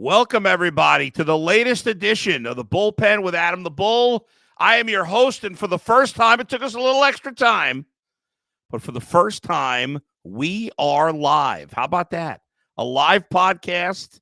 Welcome, everybody, to the latest edition of the Bullpen with Adam the Bull. I am your host, and for the first time, it took us a little extra time, but for the first time, we are live. How about that? A live podcast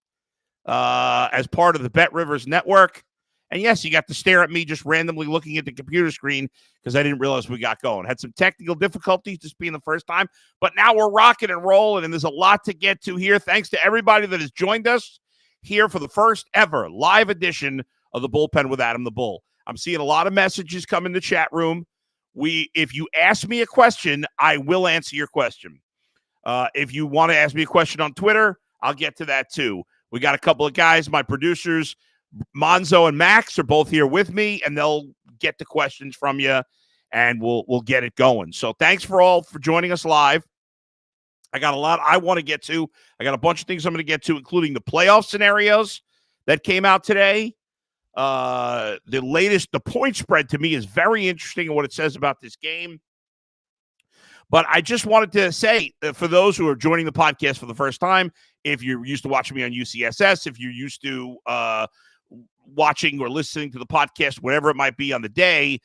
as part of the Bet Rivers Network. And yes, you got to stare at me just randomly looking at the computer screen because I didn't realize we got going. Had some technical difficulties just being the first time, but now we're rocking and rolling, and there's a lot to get to here. Thanks to everybody that has joined us here for the first ever live edition of the Bullpen with Adam the Bull. I'm seeing a lot of messages come in the chat room. If you ask me a question, I will answer your question. If you want to ask me a question on Twitter, I'll get to that too. We got a couple of guys, my producers, Monzo and Max, are both here with me, and they'll get the questions from you, and we'll get it going. So thanks for joining us live. I got a lot I want to get to. I got a bunch of things I'm going to get to, including the playoff scenarios that came out today. The point spread to me is very interesting in what it says about this game. But I just wanted to say, for those who are joining the podcast for the first time, if you're used to watching me on UCSS, if you're used to watching or listening to the podcast, whatever it might be on the day,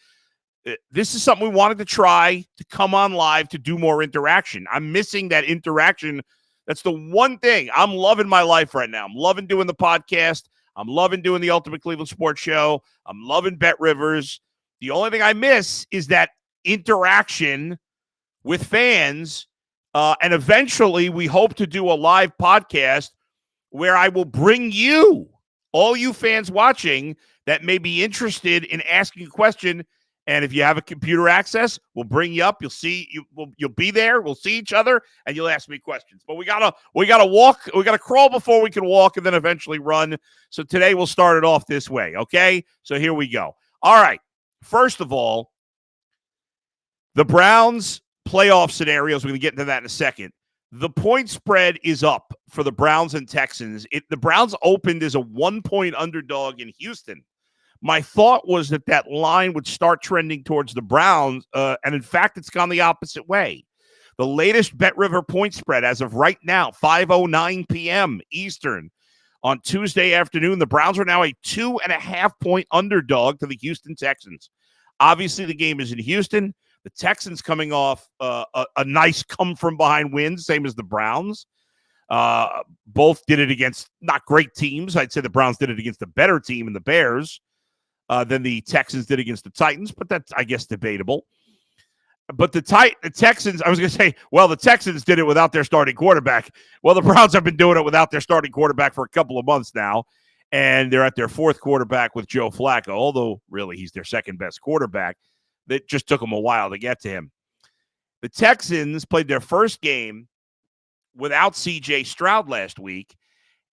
this is something we wanted to try to come on live to do more interaction. I'm missing that interaction. That's the one thing. I'm loving my life right now. I'm loving doing the podcast. I'm loving doing the Ultimate Cleveland Sports Show. I'm loving Bet Rivers. The only thing I miss is that interaction with fans. And eventually we hope to do a live podcast where I will bring you, all you fans watching that may be interested in asking a question. And if you have a computer access, we'll bring you up. You'll see you'll be there. We'll see each other, and you'll ask me questions. But we gotta walk. We gotta crawl before we can walk, and then eventually run. So today we'll start it off this way. Okay. So here we go. All right. First of all, the Browns playoff scenarios. We're gonna get into that in a second. The point spread is up for the Browns and Texans. The Browns opened as a 1-point underdog in Houston. My thought was that line would start trending towards the Browns, and in fact, it's gone the opposite way. The latest Bet River point spread as of right now, 5:09 p.m. Eastern on Tuesday afternoon, the Browns are now a 2.5-point underdog to the Houston Texans. Obviously, the game is in Houston. The Texans coming off a nice come-from-behind win, same as the Browns. Both did it against not great teams. I'd say the Browns did it against a better team in the Bears than the Texans did against the Titans, but that's, I guess, debatable. But the Texans, I was going to say, well, the Texans did it without their starting quarterback. Well, the Browns have been doing it without their starting quarterback for a couple of months now, and they're at their fourth quarterback with Joe Flacco, although really he's their second-best quarterback. That just took them a while to get to him. The Texans played their first game without C.J. Stroud last week,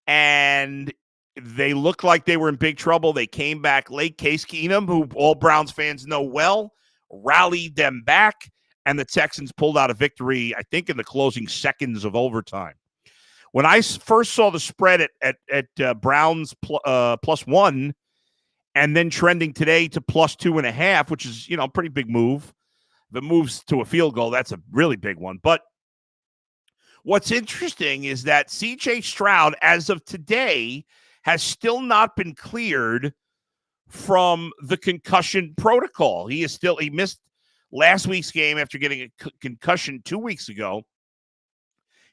and they looked like they were in big trouble. They came back late. Case Keenum, who all Browns fans know well, rallied them back, and the Texans pulled out a victory, I think, in the closing seconds of overtime. When I first saw the spread at Browns +1, and then trending today to +2.5, which is, a pretty big move. If it moves to a field goal, that's a really big one. But what's interesting is that C.J. Stroud, as of today, has still not been cleared from the concussion protocol. He missed last week's game after getting a concussion 2 weeks ago.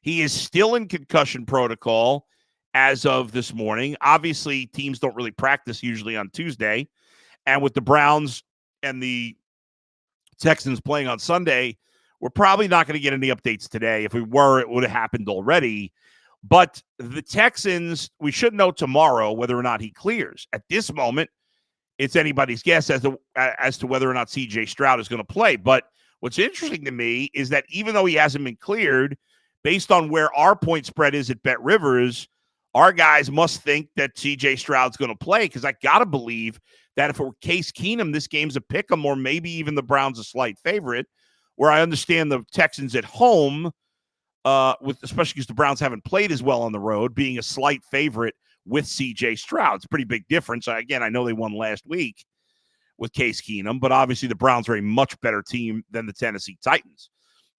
He is still in concussion protocol as of this morning. Obviously, teams don't really practice usually on Tuesday. And with the Browns and the Texans playing on Sunday, we're probably not going to get any updates today. If we were, it would have happened already. But the Texans, we should know tomorrow whether or not he clears. At this moment, it's anybody's guess as to whether or not C.J. Stroud is going to play. But what's interesting to me is that even though he hasn't been cleared, based on where our point spread is at Bet Rivers, our guys must think that C.J. Stroud's going to play, because I got to believe that if it were Case Keenum, this game's a pick 'em, or maybe even the Browns a slight favorite, where I understand the Texans at home, especially because the Browns haven't played as well on the road, being a slight favorite with C.J. Stroud. It's a pretty big difference. Again, I know they won last week with Case Keenum, but obviously the Browns are a much better team than the Tennessee Titans.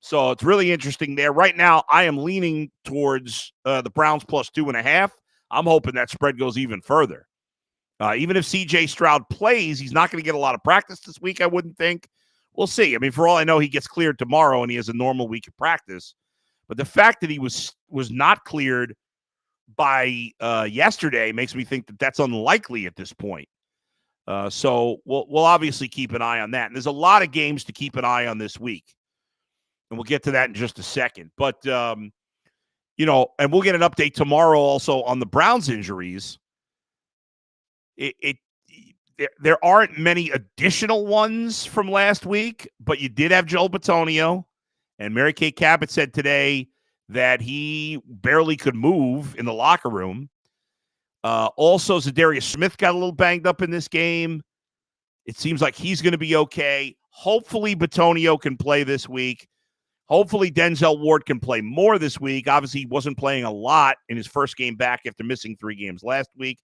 So it's really interesting there. Right now, I am leaning towards the Browns +2.5. I'm hoping that spread goes even further. Even if C.J. Stroud plays, he's not going to get a lot of practice this week, I wouldn't think. We'll see. I mean, for all I know, he gets cleared tomorrow and he has a normal week of practice. But the fact that he was not cleared by yesterday makes me think that that's unlikely at this point. So we'll obviously keep an eye on that. And there's a lot of games to keep an eye on this week. And we'll get to that in just a second. But, and we'll get an update tomorrow also on the Browns injuries. There aren't many additional ones from last week, but you did have Joel Bitonio, and Mary Kay Cabot said today that he barely could move in the locker room. Also, Zadarius Smith got a little banged up in this game. It seems like he's going to be okay. Hopefully, Bitonio can play this week. Hopefully, Denzel Ward can play more this week. Obviously, he wasn't playing a lot in his first game back after missing 3 games last week.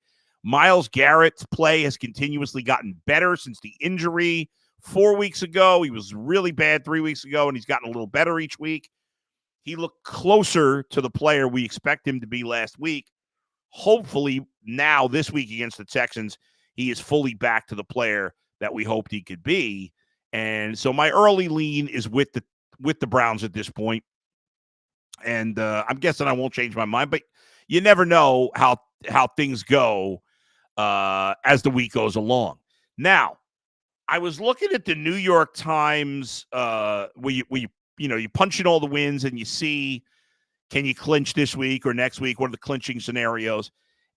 Myles Garrett's play has continuously gotten better since the injury 4 weeks ago. He was really bad 3 weeks ago, and he's gotten a little better each week. He looked closer to the player we expect him to be last week. Hopefully, now this week against the Texans, he is fully back to the player that we hoped he could be. And so my early lean is with the Browns at this point. And I'm guessing I won't change my mind, but you never know how things go as the week goes along. Now, I was looking at the New York Times where you punch in all the wins and you see, can you clinch this week or next week? What are the clinching scenarios?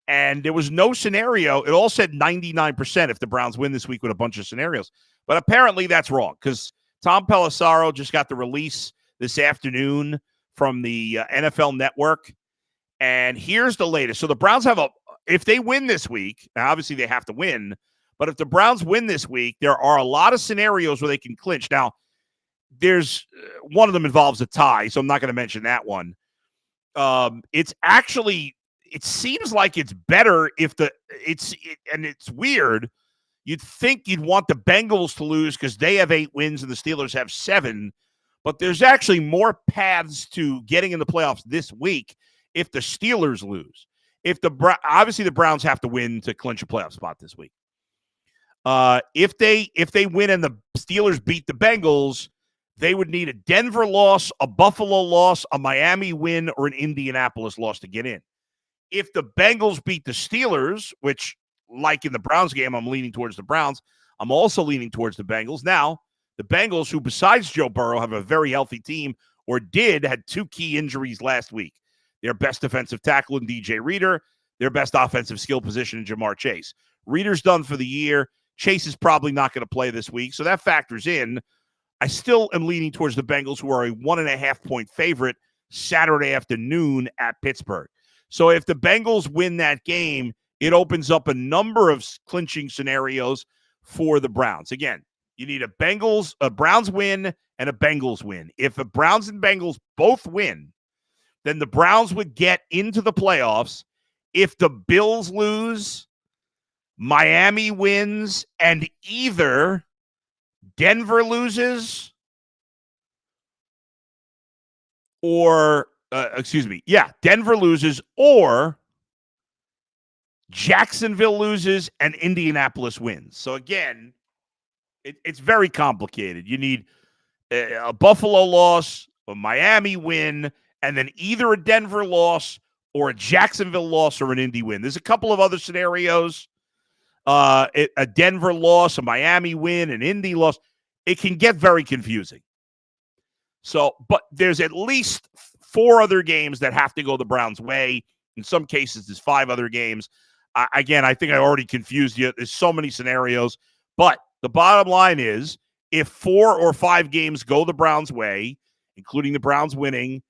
And there was no scenario. It all said 99% if the Browns win this week with a bunch of scenarios. But apparently that's wrong because Tom Pelissero just got the release this afternoon from the NFL Network. And here's the latest. So the Browns if they win this week, now obviously they have to win, but if the Browns win this week, there are a lot of scenarios where they can clinch. Now, there's one of them involves a tie, so I'm not going to mention that one. It seems like it's better if and it's weird. You'd think you'd want the Bengals to lose because they have 8 wins and the Steelers have 7, but there's actually more paths to getting in the playoffs this week if the Steelers lose. Obviously the Browns have to win to clinch a playoff spot this week. If they win and the Steelers beat the Bengals, they would need a Denver loss, a Buffalo loss, a Miami win, or an Indianapolis loss to get in. If the Bengals beat the Steelers, which, like in the Browns game, I'm leaning towards the Browns, I'm also leaning towards the Bengals. Now, the Bengals, who besides Joe Burrow have a very healthy team, had 2 key injuries last week. Their best defensive tackle in DJ Reader, their best offensive skill position in Jamar Chase. Reader's done for the year. Chase is probably not going to play this week, so that factors in. I still am leaning towards the Bengals, who are a 1.5-point favorite Saturday afternoon at Pittsburgh. So if the Bengals win that game, it opens up a number of clinching scenarios for the Browns. Again, you need a Browns win and a Bengals win. If the Browns and Bengals both win, then the Browns would get into the playoffs. If the Bills lose, Miami wins, and either Denver loses Denver loses or Jacksonville loses and Indianapolis wins. So again, it's very complicated. You need a Buffalo loss, a Miami win, and then either a Denver loss or a Jacksonville loss or an Indy win. There's a couple of other scenarios. A Denver loss, a Miami win, an Indy loss. It can get very confusing. So, but there's at least 4 other games that have to go the Browns' way. In some cases, there's 5 other games. I think I already confused you. There's so many scenarios. But the bottom line is, if 4 or 5 games go the Browns' way, including the Browns winning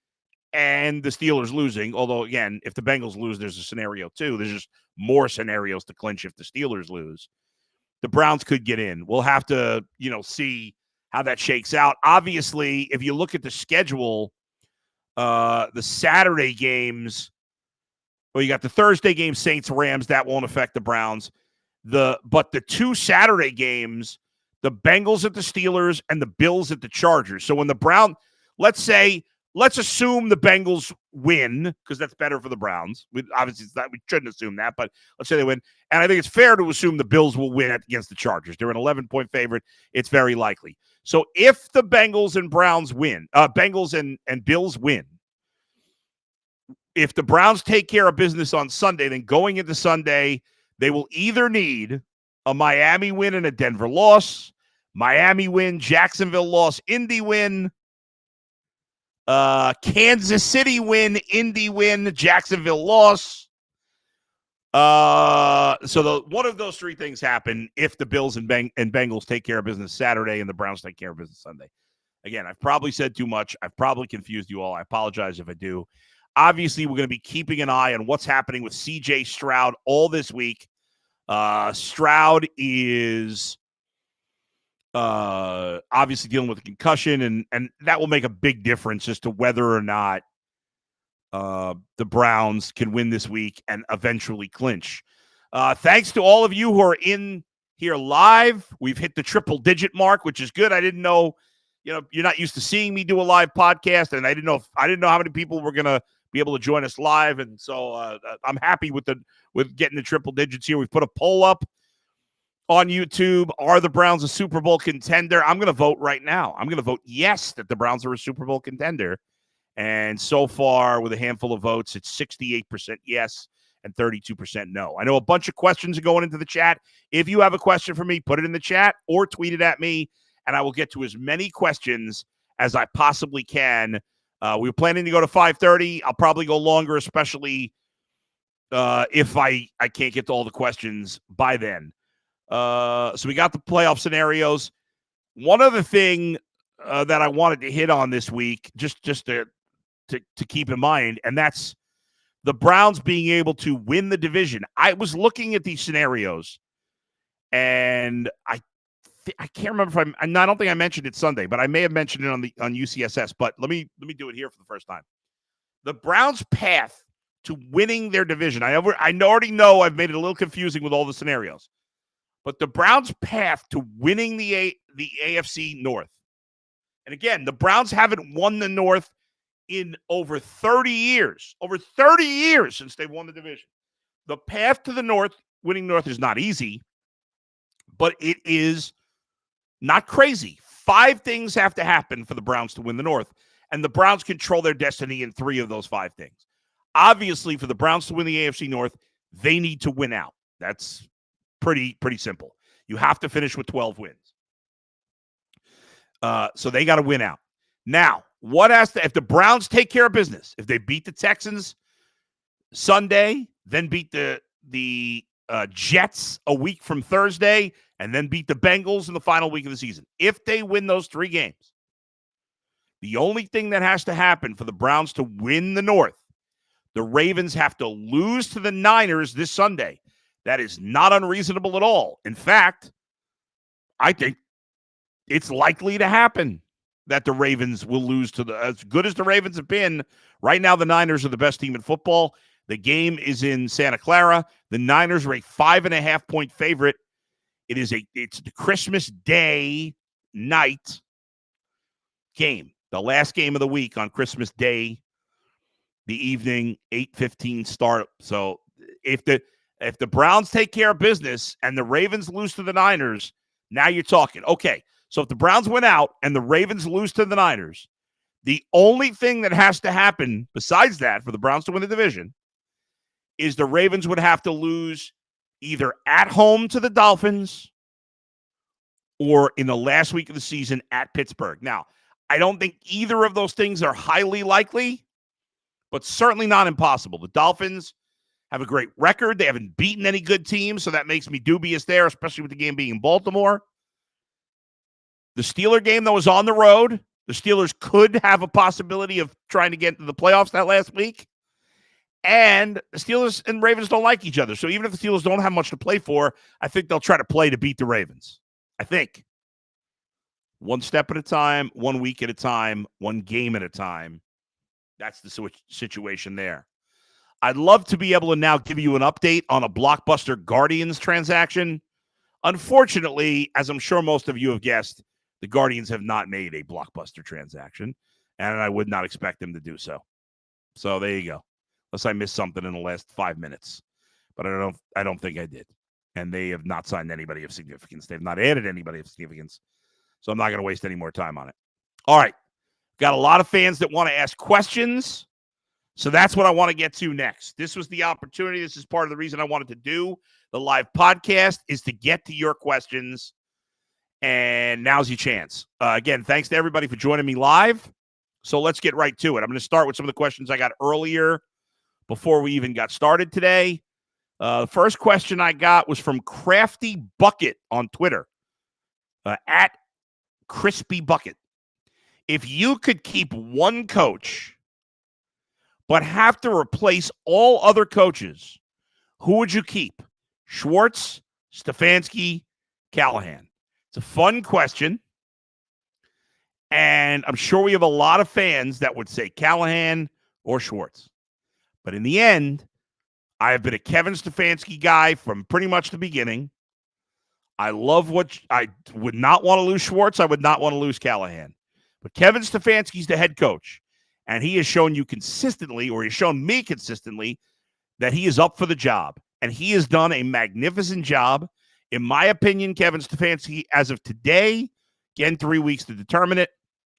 and the Steelers losing, although, again, if the Bengals lose, there's a scenario too. There's just more scenarios to clinch if the Steelers lose. The Browns could get in. We'll have to, see how that shakes out. Obviously, if you look at the schedule, the Saturday games, you got the Thursday game, Saints-Rams, that won't affect the Browns. But the 2 Saturday games, the Bengals at the Steelers and the Bills at the Chargers. So when the let's say let's assume the Bengals win because that's better for the Browns. Obviously, we shouldn't assume that, but let's say they win. And I think it's fair to assume the Bills will win against the Chargers. They're an 11-point favorite. It's very likely. So if the Bengals and Browns win, Bengals and Bills win, if the Browns take care of business on Sunday, then going into Sunday, they will either need a Miami win and a Denver loss, Miami win, Jacksonville loss, Indy win, Kansas City win, Indy win, Jacksonville loss. So one of those three things happen if the Bills and Bengals take care of business Saturday and the Browns take care of business Sunday. Again, I've probably said too much. I've probably confused you all. I apologize if I do. Obviously, we're going to be keeping an eye on what's happening with C.J. Stroud all this week. Stroud is obviously dealing with a concussion, and that will make a big difference as to whether or not the Browns can win this week and eventually clinch. Thanks to all of you who are in here live. We've hit the triple-digit mark, which is good. I didn't know, you're not used to seeing me do a live podcast, and I didn't know how many people were going to be able to join us live, and so I'm happy with getting the triple digits here. We've put a poll up on YouTube. Are the Browns a Super Bowl contender? I'm going to vote right now. I'm going to vote yes that the Browns are a Super Bowl contender. And so far, with a handful of votes, it's 68% yes and 32% no. I know a bunch of questions are going into the chat. If you have a question for me, put it in the chat or tweet it at me, and I will get to as many questions as I possibly can. We were planning to go to 5:30. I'll probably go longer, especially if I can't get to all the questions by then. So we got the playoff scenarios. One other thing that I wanted to hit on this week, just to keep in mind, and that's the Browns being able to win the division. I was looking at these scenarios, and I can't remember if I don't think I mentioned it Sunday, but I may have mentioned it on UCSS. But let me do it here for the first time. The Browns' path to winning their division. I already know I've made it a little confusing with all the scenarios, but the Browns' path to winning the AFC North. And again, the Browns haven't won the North in over 30 years. Over 30 years since they won the division. The path to the North, winning North, is not easy, but it is not crazy. 5 things have to happen for the Browns to win the North, and the Browns control their destiny in 3 of those 5 things. Obviously, for the Browns to win the AFC North, they need to win out. That's pretty simple. You have to finish with 12 wins. So they got to win out. Now, if the Browns take care of business, if they beat the Texans Sunday, then beat the Jets a week from Thursday, and then beat the Bengals in the final week of the season. If they win those 3 games, the only thing that has to happen for the Browns to win the North, the Ravens have to lose to the Niners this Sunday. That is not unreasonable at all. In fact, I think it's likely to happen that the Ravens will lose as good as the Ravens have been. Right now, the Niners are the best team in football. The game is in Santa Clara. The Niners are a 5.5-point favorite. It's the Christmas Day night game, the last game of the week on Christmas Day, the evening, 8:15 start. So if the Browns take care of business and the Ravens lose to the Niners, now you're talking. Okay, so if the Browns win out and the Ravens lose to the Niners, the only thing that has to happen besides that for the Browns to win the division is the Ravens would have to lose either at home to the Dolphins or in the last week of the season at Pittsburgh. Now, I don't think either of those things are highly likely, but certainly not impossible. The Dolphins have a great record. They haven't beaten any good teams, so that makes me dubious there, especially with the game being in Baltimore. The Steeler game, though, is on the road. The Steelers could have a possibility of trying to get into the playoffs that last week. And the Steelers and Ravens don't like each other. So even if the Steelers don't have much to play for, I think they'll try to play to beat the Ravens. I think. One step at a time, 1 week at a time, 1 game at a time. That's the situation there. I'd love to be able to now give you an update on a blockbuster Guardians transaction. Unfortunately, as I'm sure most of you have guessed, the Guardians have not made a blockbuster transaction. and I would not expect him to do so. So there you go. Unless I missed something in the last 5 minutes, but I don't think I did. And they have not signed anybody of significance. They've not added anybody of significance. So I'm not going to waste any more time on it. All right. Got a lot of fans that want to ask questions. So that's what I want to get to next. This was the opportunity. This is part of the reason I wanted to do the live podcast, is to get to your questions. And now's your chance. Again, thanks to everybody for joining me live. So let's get right to it. I'm going to start with some of the questions I got earlier before we even got started today. The first question I got was from Crafty Bucket on Twitter, at Crispy Bucket. If you could keep one coach but have to replace all other coaches, who would you keep? Schwartz, Stefanski, Callahan? It's a fun question, and I'm sure we have a lot of fans that would say Callahan or Schwartz. But in the end, I have been a Kevin Stefanski guy from pretty much the beginning. I love I would not want to lose Schwartz. I would not want to lose Callahan. But Kevin Stefanski's the head coach, and he has shown you consistently, or he's shown me consistently, that he is up for the job. And he has done a magnificent job. In my opinion, Kevin Stefanski, as of today, again, 3 weeks to determine it,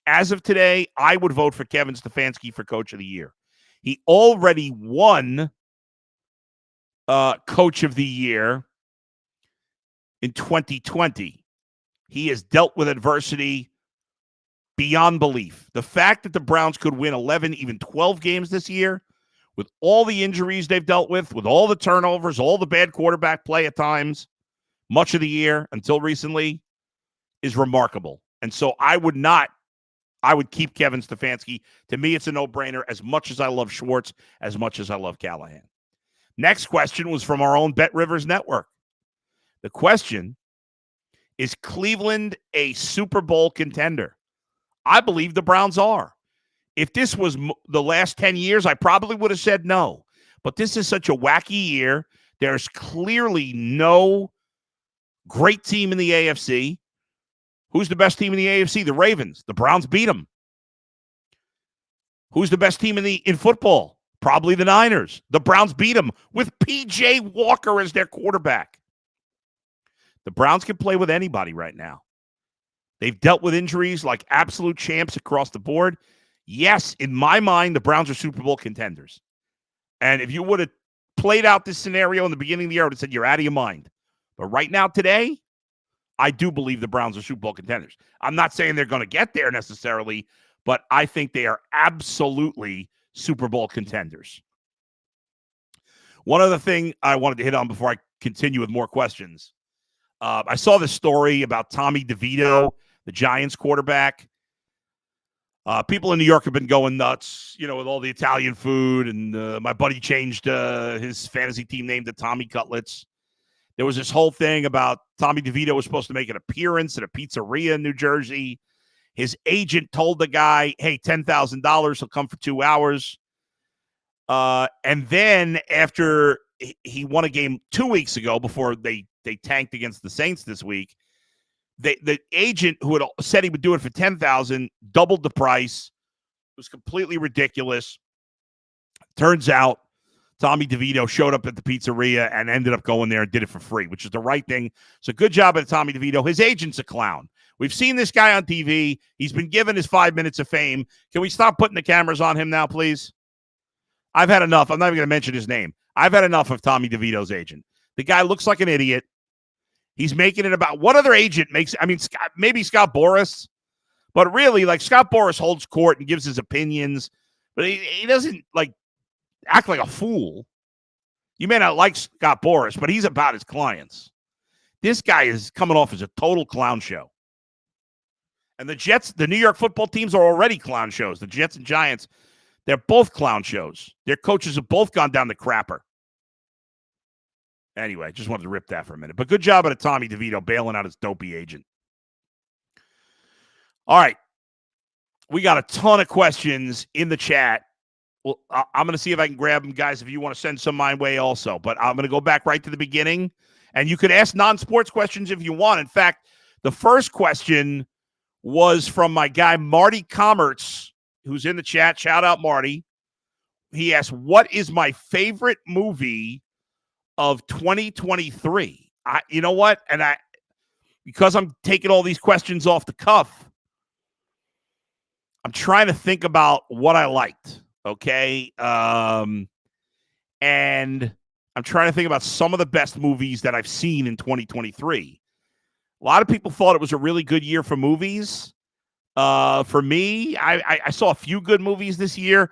as of today, I would vote for Kevin Stefanski for Coach of the Year. He already won Coach of the Year in 2020. He has dealt with adversity beyond belief. The fact that the Browns could win 11, even 12 games this year, with all the injuries they've dealt with all the turnovers, all the bad quarterback play at times, much of the year until recently, is remarkable. And so I would keep Kevin Stefanski. To me, it's a no-brainer, as much as I love Schwartz, as much as I love Callahan. Next question was from our own Bet Rivers Network. The question is, Cleveland a Super Bowl contender? I believe the Browns are. If this was the last 10 years, I probably would have said no. But this is such a wacky year. There's clearly no great team in the AFC. Who's the best team in the AFC? The Ravens. The Browns beat them. Who's the best team in football? Probably the Niners. The Browns beat them with P.J. Walker as their quarterback. The Browns can play with anybody right now. They've dealt with injuries like absolute champs across the board. Yes, in my mind, the Browns are Super Bowl contenders. And if you would have played out this scenario in the beginning of the year, I would have said you're out of your mind. But right now, today, I do believe the Browns are Super Bowl contenders. I'm not saying they're going to get there necessarily, but I think they are absolutely Super Bowl contenders. One other thing I wanted to hit on before I continue with more questions. I saw this story about Tommy DeVito, the Giants quarterback. People in New York have been going nuts, with all the Italian food. And my buddy changed his fantasy team name to Tommy Cutlets. There was this whole thing about Tommy DeVito was supposed to make an appearance at a pizzeria in New Jersey. His agent told the guy, hey, $10,000, he'll come for 2 hours. And then after he won a game 2 weeks ago, before they tanked against the Saints this week, the agent who had said he would do it for $10,000 doubled the price. It was completely ridiculous. Turns out Tommy DeVito showed up at the pizzeria and ended up going there and did it for free, which is the right thing. So good job at Tommy DeVito. His agent's a clown. We've seen this guy on TV. He's been given his 5 minutes of fame. Can we stop putting the cameras on him now, please? I've had enough. I'm not even going to mention his name. I've had enough of Tommy DeVito's agent. The guy looks like an idiot. He's making it about what other agent makes. I mean, maybe Scott Boras, but really, like, Scott Boras holds court and gives his opinions, but he doesn't act like a fool. You may not like Scott Boras, but he's about his clients. This guy is coming off as a total clown show. And the Jets, the New York football teams are already clown shows. The Jets and Giants, they're both clown shows. Their coaches have both gone down the crapper. Anyway, just wanted to rip that for a minute. But good job at Tommy DeVito bailing out his dopey agent. All right. We got a ton of questions in the chat. Well, I'm going to see if I can grab them, guys, if you want to send some my way also. But I'm going to go back right to the beginning. And you could ask non-sports questions if you want. In fact, the first question was from my guy, Marty Commertz who's in the chat, shout out Marty. He asked, what is my favorite movie of 2023? You know what? And because I'm taking all these questions off the cuff, I'm trying to think about what I liked. Okay. And I'm trying to think about some of the best movies that I've seen in 2023. A lot of people thought it was a really good year for movies. For me, I saw a few good movies this year.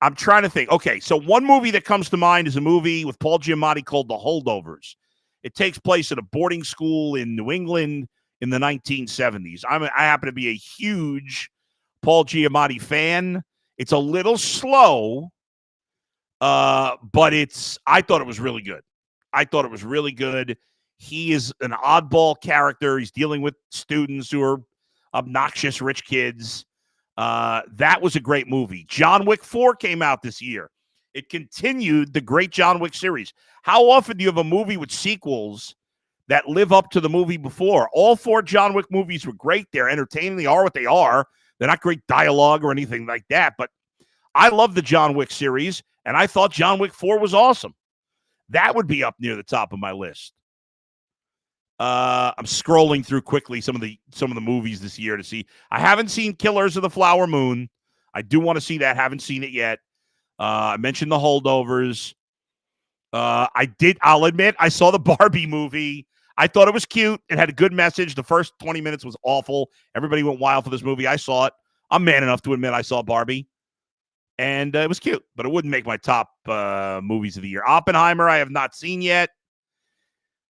I'm trying to think. Okay, so one movie that comes to mind is a movie with Paul Giamatti called The Holdovers. It takes place at a boarding school in New England in the 1970s. I happen to be a huge Paul Giamatti fan. It's a little slow, but I thought it was really good. He is an oddball character. He's dealing with students who are obnoxious rich kids. That was a great movie. John Wick 4 came out this year. It continued the great John Wick series. How often do you have a movie with sequels that live up to the movie before? All 4 John Wick movies were great. They're entertaining. They are what they are. They're not great dialogue or anything like that, but I love the John Wick series, and I thought John Wick 4 was awesome. That would be up near the top of my list. I'm scrolling through quickly some of the movies this year to see. I haven't seen Killers of the Flower Moon. I do want to see that. Haven't seen it yet. I mentioned The Holdovers. I'll admit, I saw the Barbie movie. I thought it was cute. It had a good message. The first 20 minutes was awful. Everybody went wild for this movie. I saw it. I'm man enough to admit I saw Barbie. And it was cute, but it wouldn't make my top movies of the year. Oppenheimer, I have not seen yet.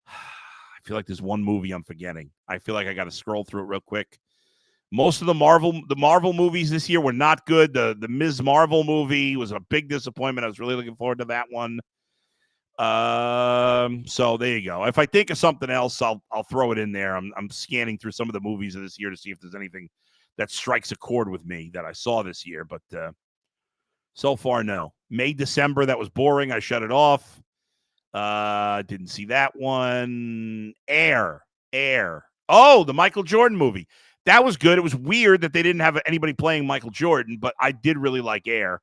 I feel like there's one movie I'm forgetting. I feel like I got to scroll through it real quick. Most of the Marvel movies this year were not good. The Ms. Marvel movie was a big disappointment. I was really looking forward to that one. So there you go. If I think of something else, I'll throw it in there. I'm scanning through some of the movies of this year to see if there's anything that strikes a chord with me that I saw this year. But so far, no. May, December, that was boring. I shut it off. Didn't see that one. Air. Oh, the Michael Jordan movie. That was good. It was weird that they didn't have anybody playing Michael Jordan, but I did really like Air.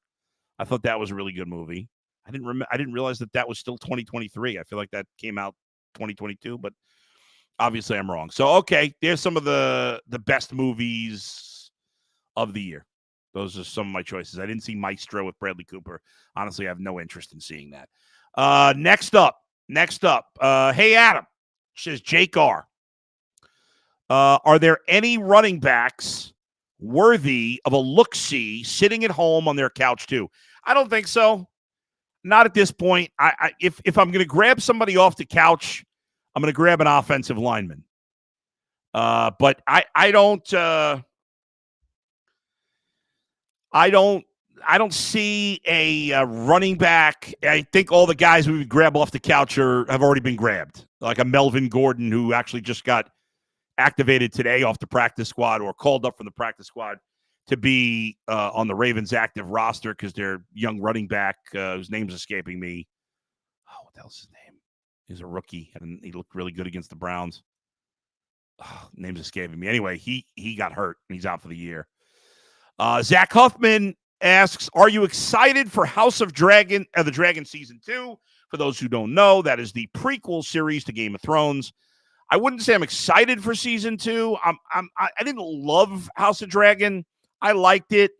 I thought that was a really good movie. I didn't realize that was still 2023. I feel like that came out 2022, but obviously I'm wrong. So, okay, there's some of the best movies of the year. Those are some of my choices. I didn't see Maestro with Bradley Cooper. Honestly, I have no interest in seeing that. Next up. Hey, Adam, says Jake R. Are there any running backs worthy of a look-see sitting at home on their couch too? I don't think so. Not at this point. If I'm going to grab somebody off the couch, I'm going to grab an offensive lineman. But I don't see a running back. I think all the guys we would grab off the couch have already been grabbed, like a Melvin Gordon who actually just got activated today off the practice squad or called up from the practice squad to be on the Ravens active roster because their young running back, whose name's escaping me. Oh, what the hell's his name? He's a rookie, and he looked really good against the Browns. Oh, name's escaping me. Anyway, he got hurt, and he's out for the year. Zach Huffman asks, are you excited for House of Dragon, the Dragon Season 2? For those who don't know, that is the prequel series to Game of Thrones. I wouldn't say I'm excited for Season 2. I didn't love House of Dragon. I liked it,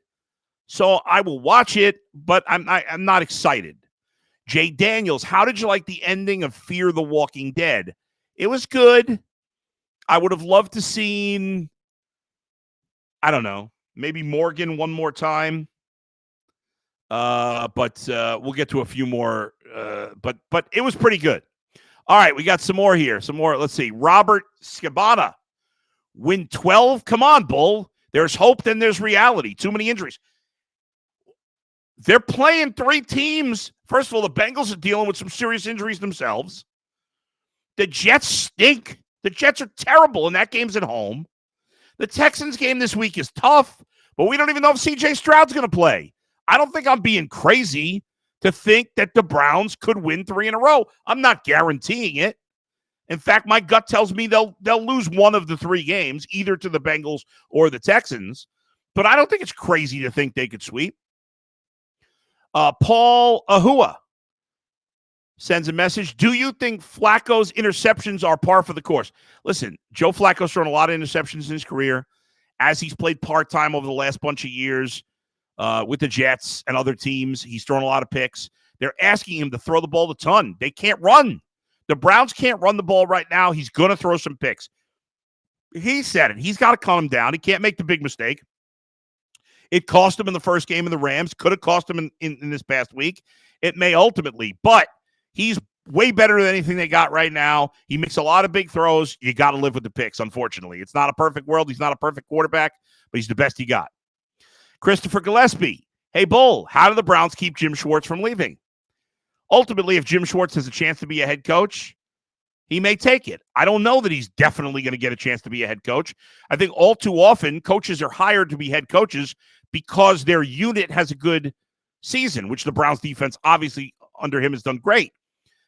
so I will watch it, but I'm not excited. Jay Daniels, how did you like the ending of Fear the Walking Dead? It was good. I would have loved to seen, I don't know, maybe Morgan one more time. But we'll get to a few more. But it was pretty good. All right, we got some more here. Let's see. Robert Scabana. Win 12? Come on, Bull. There's hope, then there's reality. Too many injuries. They're playing 3 teams. First of all, the Bengals are dealing with some serious injuries themselves. The Jets stink. The Jets are terrible, and that game's at home. The Texans game this week is tough, but we don't even know if C.J. Stroud's going to play. I don't think I'm being crazy to think that the Browns could win 3 in a row. I'm not guaranteeing it. In fact, my gut tells me they'll lose one of the 3 games, either to the Bengals or the Texans. but I don't think it's crazy to think they could sweep. Paul Ahua sends a message. Do you think Flacco's interceptions are par for the course? Listen, Joe Flacco's thrown a lot of interceptions in his career as he's played part-time over the last bunch of years with the Jets and other teams. He's thrown a lot of picks. They're asking him to throw the ball a ton. They can't run. The Browns can't run the ball right now. He's going to throw some picks. He said it. He's got to calm down. He can't make the big mistake. It cost him in the first game of the Rams. Could have cost him in this past week. It may ultimately, but he's way better than anything they got right now. He makes a lot of big throws. You got to live with the picks, unfortunately. It's not a perfect world. He's not a perfect quarterback, but he's the best he got. Christopher Gillespie. Hey, Bull, how do the Browns keep Jim Schwartz from leaving? Ultimately, if Jim Schwartz has a chance to be a head coach, he may take it. I don't know that he's definitely going to get a chance to be a head coach. I think all too often, coaches are hired to be head coaches because their unit has a good season, which the Browns defense obviously under him has done great.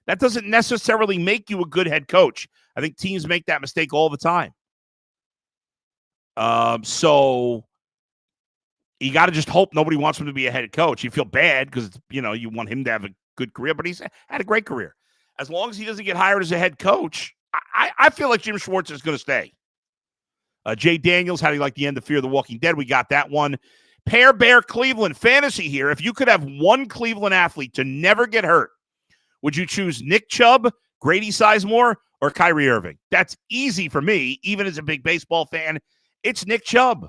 That doesn't necessarily make you a good head coach. I think teams make that mistake all the time. So you got to just hope nobody wants him to be a head coach. You feel bad because, you want him to have a good career, but he's had a great career. As long as he doesn't get hired as a head coach, I feel like Jim Schwartz is going to stay. Jay Daniels, how do you like the end of Fear the Walking Dead? We got that one. Pear Bear Cleveland fantasy here. If you could have one Cleveland athlete to never get hurt, would you choose Nick Chubb, Grady Sizemore, or Kyrie Irving? That's easy for me, even as a big baseball fan. It's Nick Chubb.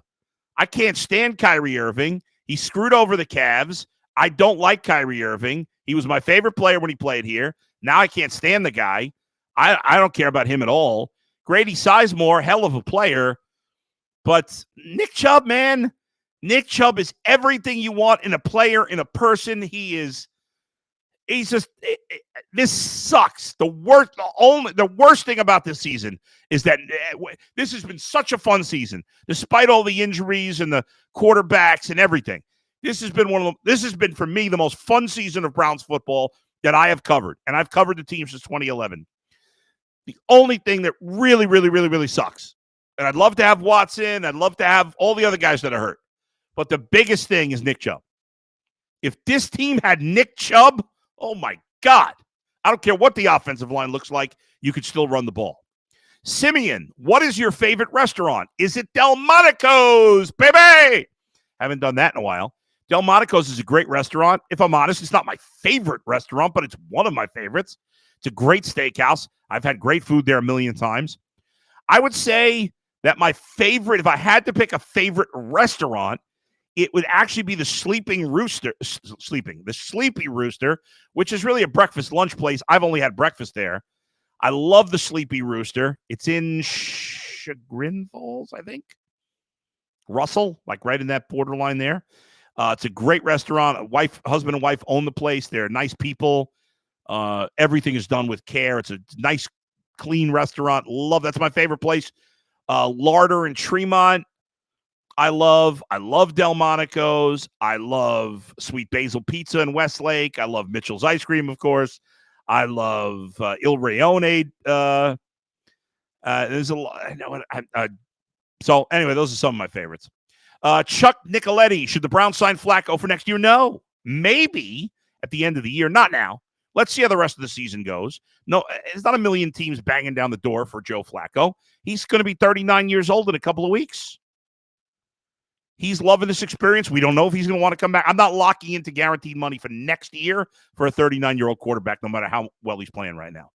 I can't stand Kyrie Irving. He screwed over the Cavs. I don't like Kyrie Irving. He was my favorite player when he played here. Now I can't stand the guy. I don't care about him at all. Grady Sizemore, hell of a player. But Nick Chubb, man, Nick Chubb is everything you want in a player, in a person. He's just, this sucks. The worst thing about this season is that this has been such a fun season, despite all the injuries and the quarterbacks and everything. This has been for me the most fun season of Browns football that I have covered, and I've covered the team since 2011. The only thing that really, really, really, really sucks, and I'd love to have Watson, I'd love to have all the other guys that are hurt, but the biggest thing is Nick Chubb. If this team had Nick Chubb, oh my God, I don't care what the offensive line looks like, you could still run the ball. Simeon, what is your favorite restaurant? Is it Delmonico's, baby? Haven't done that in a while. Delmonico's is a great restaurant. If I'm honest, it's not my favorite restaurant, but it's one of my favorites. It's a great steakhouse. I've had great food there a million times. I would say that my favorite, if I had to pick a favorite restaurant, it would actually be the Sleepy Rooster, which is really a breakfast lunch place. I've only had breakfast there. I love the Sleepy Rooster. It's in Chagrin Falls, I think. Russell, like right in that borderline there. It's a great restaurant. Husband and wife own the place. They're nice people. Everything is done with care. It's a nice, clean restaurant. That's my favorite place. Larder in Tremont. I love Delmonico's. I love Sweet Basil Pizza in Westlake. I love Mitchell's Ice Cream, of course. I love Il Rione. There's a lot. I know. So anyway, those are some of my favorites. Chuck Nicoletti, should the Browns sign Flacco for next year? No. Maybe at the end of the year. Not now. Let's see how the rest of the season goes. No, it's not a million teams banging down the door for Joe Flacco. He's going to be 39 years old in a couple of weeks. He's loving this experience. We don't know if he's going to want to come back. I'm not locking into guaranteed money for next year for a 39-year-old quarterback, no matter how well he's playing right now.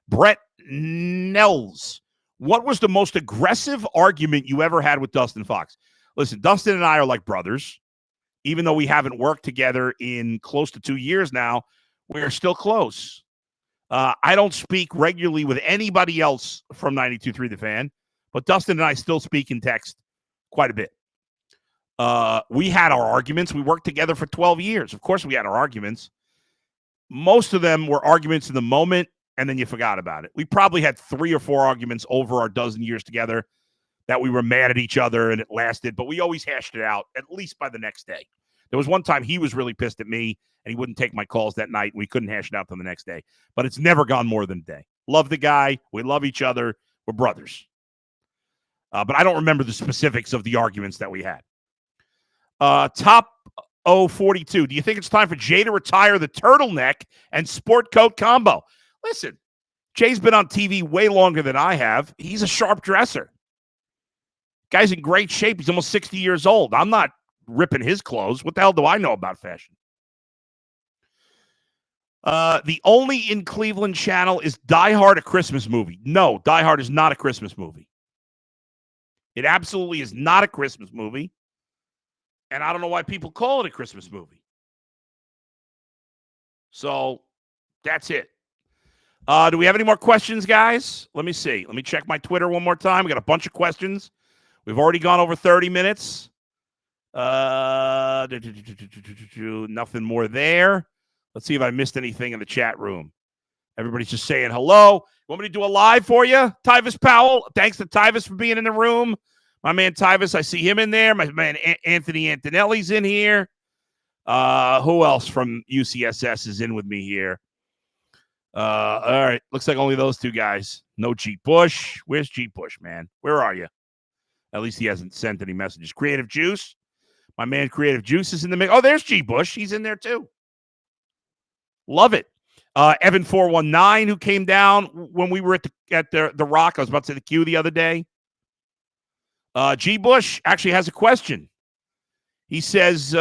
Brett Nels, what was the most aggressive argument you ever had with Dustin Fox? Listen, Dustin and I are like brothers. Even though we haven't worked together in close to 2 years now, we're still close. I don't speak regularly with anybody else from 92.3 The Fan, but Dustin and I still speak in text quite a bit. We had our arguments. We worked together for 12 years. Of course, we had our arguments. Most of them were arguments in the moment, and then you forgot about it. We probably had 3 or 4 arguments over our dozen years together that we were mad at each other, and it lasted, but we always hashed it out, at least by the next day. There was one time he was really pissed at me, and he wouldn't take my calls that night, and we couldn't hash it out till the next day. But it's never gone more than a day. Love the guy. We love each other. We're brothers. But I don't remember the specifics of the arguments that we had. Top 042. Do you think it's time for Jay to retire the turtleneck and sport coat combo? Listen, Jay's been on TV way longer than I have. He's a sharp dresser. Guy's in great shape. He's almost 60 years old. I'm not ripping his clothes. What the hell do I know about fashion? The only in Cleveland channel is Die Hard, a Christmas movie. No, Die Hard is not a Christmas movie. It absolutely is not a Christmas movie. And I don't know why people call it a Christmas movie. So that's it. Do we have any more questions, guys? Let me see. Let me check my Twitter one more time. We got a bunch of questions. We've already gone over 30 minutes. Nothing more there. Let's see if I missed anything in the chat room. Everybody's just saying hello. Want me to do a live for you? Tyvis Powell. Thanks to Tyvis for being in the room. My man Tyvis, I see him in there. My man Anthony Antonelli's in here. Who else from UCSS is in with me here? All right. Looks like only those two guys. No G. Bush. Where's G. Bush, man? Where are you? At least he hasn't sent any messages. Creative Juice. My man Creative Juice is in the mix. Oh, there's G. Bush. He's in there too. Love it. Evan 419, who came down when we were at the Rock. I was about to say the Q the other day. G. Bush actually has a question. He says,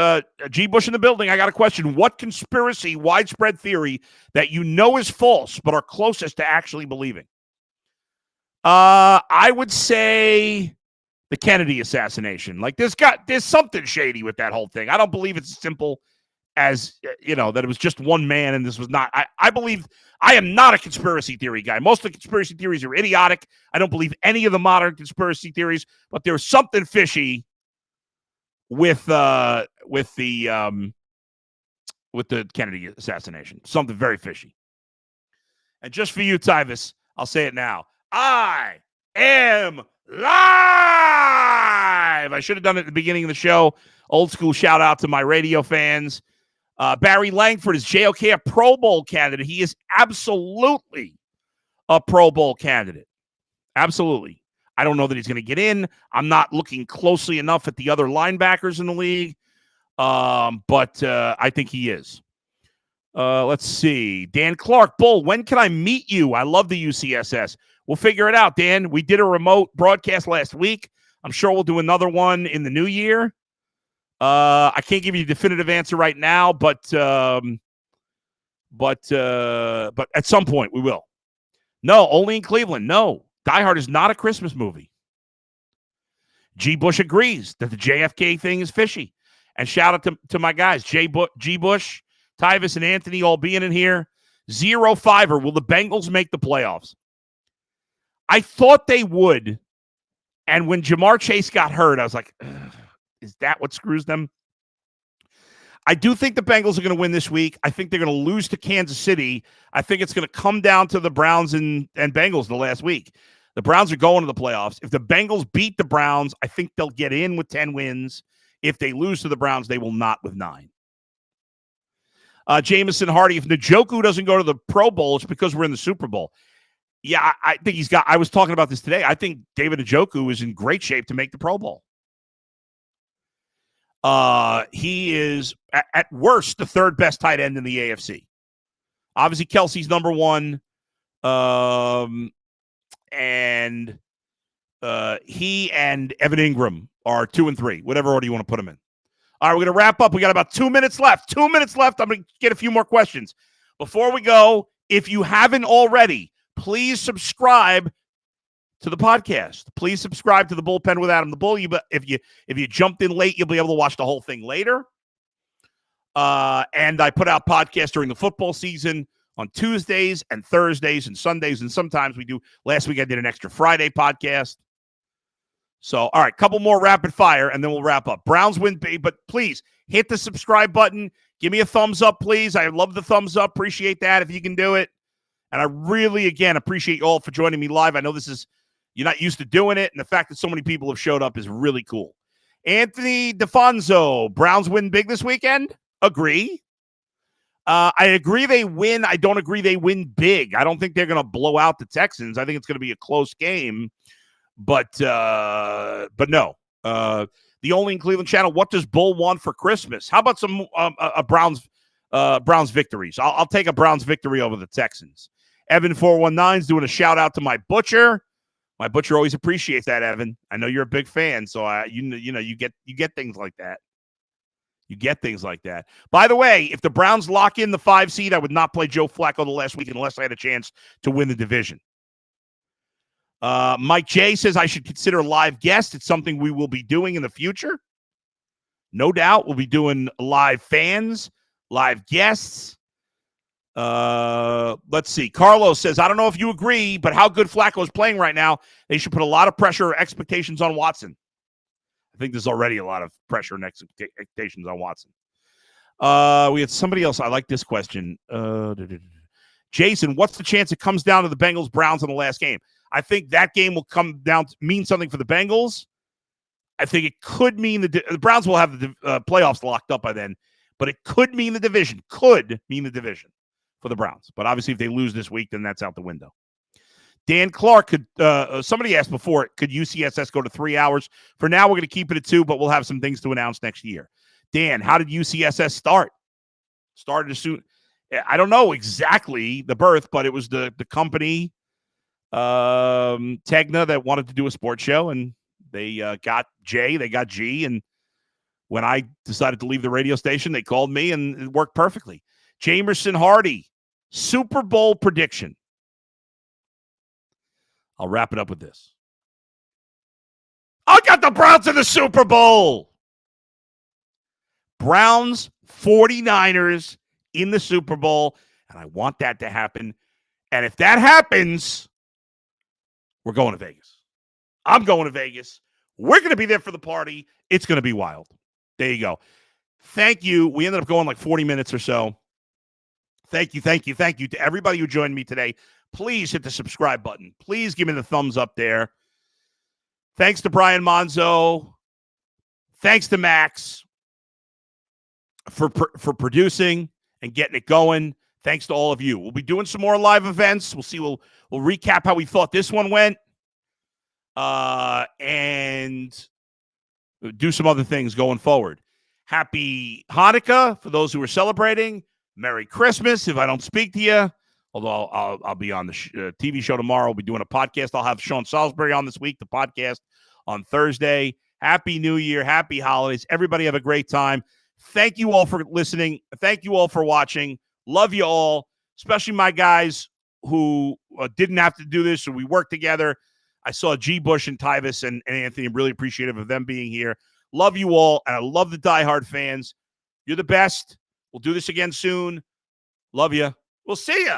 G. Bush in the building, I got a question. What conspiracy, widespread theory that you know is false but are closest to actually believing? I would say the Kennedy assassination. Like, there's something shady with that whole thing. I don't believe it's as simple as, that it was just one man and this was not. I believe I am not a conspiracy theory guy. Most of the conspiracy theories are idiotic. I don't believe any of the modern conspiracy theories, but there's something fishy with the Kennedy assassination. Something very fishy. And just for you, Tyvis, I'll say it now. I am live. I should have done it at the beginning of the show. Old school shout out to my radio fans. Barry Langford, is JOK a Pro Bowl candidate? He is absolutely a Pro Bowl candidate. Absolutely. I don't know that he's going to get in. I'm not looking closely enough at the other linebackers in the league, but I think he is. Let's see. Dan Clark, Bull, when can I meet you? I love the UCSS. We'll figure it out, Dan. We did a remote broadcast last week. I'm sure we'll do another one in the new year. I can't give you a definitive answer right now, but at some point we will. No, only in Cleveland. No, Die Hard is not a Christmas movie. G. Bush agrees that the JFK thing is fishy. And shout out to my guys, G. Bush, Tyvis, and Anthony all being in here. 0-5er. Will the Bengals make the playoffs? I thought they would. And when Jamar Chase got hurt, I was like, is that what screws them? I do think the Bengals are going to win this week. I think they're going to lose to Kansas City. I think it's going to come down to the Browns and Bengals the last week. The Browns are going to the playoffs. If the Bengals beat the Browns, I think they'll get in with 10 wins. If they lose to the Browns, they will not with 9. Jameson Hardy, if Njoku doesn't go to the Pro Bowl, it's because we're in the Super Bowl. Yeah, I think I was talking about this today. I think David Njoku is in great shape to make the Pro Bowl. He is, at worst, the third best tight end in the AFC. Obviously, Kelsey's number 1. And he and Evan Ingram are 2 and 3, whatever order you want to put them in. All right, we're going to wrap up. We got about 2 minutes left. 2 minutes left. I'm going to get a few more questions. Before we go, if you haven't already, please subscribe to the podcast. Please subscribe to the Bullpen with Adam the Bull. If you jumped in late, you'll be able to watch the whole thing later. And I put out podcasts during the football season on Tuesdays and Thursdays and Sundays, and sometimes we do. Last week I did an extra Friday podcast. So, all right, couple more rapid fire, and then we'll wrap up. Browns win big, but please hit the subscribe button. Give me a thumbs up, please. I love the thumbs up. Appreciate that if you can do it. And I really, again, appreciate you all for joining me live. I know you're not used to doing it, and the fact that so many people have showed up is really cool. Anthony DeFonso, Browns win big this weekend? Agree. I agree they win. I don't agree they win big. I don't think they're going to blow out the Texans. I think it's going to be a close game. But no. The the only in Cleveland channel. What does Bull want for Christmas? How about some Browns victories? I'll take a Browns victory over the Texans. Evan 419 is doing a shout out to my butcher. My butcher always appreciates that, Evan. I know you're a big fan, so you get things like that. You get things like that. By the way, if the Browns lock in the 5 seed, I would not play Joe Flacco the last week unless I had a chance to win the division. Mike J says I should consider live guests. It's something we will be doing in the future. No doubt we'll be doing live fans, live guests. Let's see. Carlos says, I don't know if you agree, but how good Flacco is playing right now, they should put a lot of pressure or expectations on Watson. I think there's already a lot of pressure and expectations on Watson. We had somebody else. I like this question. Jason, what's the chance it comes down to the Bengals-Browns in the last game? I think that game will come down to mean something for the Bengals. I think it could mean the Browns will have the playoffs locked up by then, but it could mean the division. Could mean the division for the Browns. But obviously, if they lose this week, then that's out the window. Dan Clark, somebody asked before, could UCSS go to 3 hours? For now, we're going to keep it at 2, but we'll have some things to announce next year. Dan, how did UCSS start? Started as soon. I don't know exactly the birth, but it was the company, Tegna, that wanted to do a sports show, and they got J, they got G, and when I decided to leave the radio station, they called me, and it worked perfectly. Jamerson Hardy, Super Bowl prediction. I'll wrap it up with this. I got the Browns in the Super Bowl. Browns, 49ers in the Super Bowl, and I want that to happen. And if that happens, we're going to Vegas. I'm going to Vegas. We're going to be there for the party. It's going to be wild. There you go. Thank you. We ended up going like 40 minutes or so. Thank you to everybody who joined me today. Please hit the subscribe button. Please give me the thumbs up there. Thanks to Brian Monzo. Thanks to Max for producing and getting it going. Thanks to all of you. We'll be doing some more live events. We'll see. We'll recap how we thought this one went. And do some other things going forward. Happy Hanukkah for those who are celebrating. Merry Christmas if I don't speak to you. Although I'll be on the TV show tomorrow. We'll be doing a podcast. I'll have Sean Salisbury on this week, the podcast on Thursday. Happy New Year. Happy holidays. Everybody have a great time. Thank you all for listening. Thank you all for watching. Love you all, especially my guys who didn't have to do this, so we worked together. I saw G. Bush and Tyvis and Anthony. I'm really appreciative of them being here. Love you all, and I love the diehard fans. You're the best. We'll do this again soon. Love you. We'll see you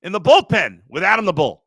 in the bullpen with Adam the Bull.